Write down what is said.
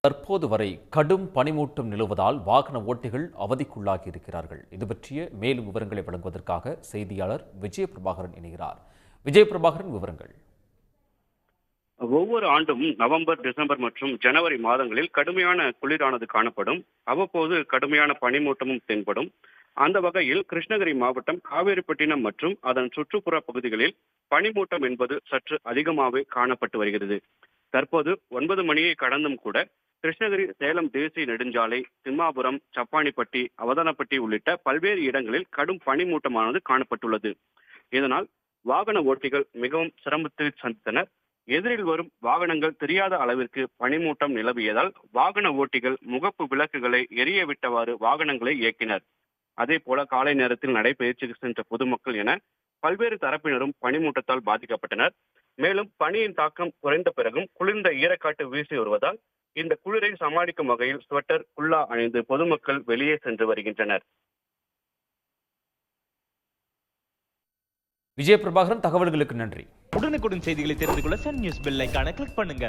தற்போது வரை கடும் பனிமூட்டம் நிலவுவதால் வாகன ஓட்டிகள் அவதிக்குள்ளாகி இருக்கிறார்கள். இது பற்றிய மேலும் விவரங்களை வழங்குவதற்காக செய்தியாளர் விஜயபிரபாகரன் இணைகிறார். விஜயபிரபாகரன், விவரங்கள். ஒவ்வொரு ஆண்டும் நவம்பர், டிசம்பர் மற்றும் ஜனவரி மாதங்களில் கடுமையான குளிரானது காணப்படும். அவ்வப்போது கடுமையான பனிமூட்டமும் தென்படும். அந்த வகையில் கிருஷ்ணகிரி மாவட்டம் காவேரிப்பட்டினம் மற்றும் அதன் சுற்றுப்புற பகுதிகளில் பனிமூட்டம் என்பது சற்று அதிகமாகவே காணப்பட்டு வருகிறது. தற்போது 9 மணியை கடந்தும் கூட கிருஷ்ணகிரி சேலம் தேசிய நெடுஞ்சாலை, திம்மாபுரம், சப்பானிப்பட்டி, அவதானப்பட்டி உள்ளிட்ட பல்வேறு இடங்களில் கடும் பனிமூட்டமானது காணப்பட்டுள்ளது. இதனால் வாகன ஓட்டிகள் மிகவும் சிரமத்தில் சந்தித்தனர். எதிரில் வரும் வாகனங்கள் தெரியாத அளவிற்கு பனிமூட்டம் நிலவியதால் வாகன ஓட்டிகள் முகப்பு விளக்குகளை எரிய விட்டவாறு வாகனங்களை இயக்கினர். அதே போல காலை நேரத்தில் நடைபயிற்சிக்கு சென்ற பொதுமக்கள் என பல்வேறு தரப்பினரும் பனிமூட்டத்தால் பாதிக்கப்பட்டனர். மேலும் பனியின் தாக்கம் குறைந்த பிறகும் குளிர்ந்த ஈரக்காற்று வீசி வருவதால் இந்த குளிரை சமாளிக்கும் வகையில் ஸ்வெட்டர், குல்லா அணிந்து பொதுமக்கள் வெளியே சென்று வருகின்றனர். விஜயபிரபாகரன், தகவல்களுக்கு நன்றி. உடனுக்குடன் செய்திகளை தெரிந்து கொள்ள சன் நியூஸ் பெல் ஐகானை கிளிக் பண்ணுங்க.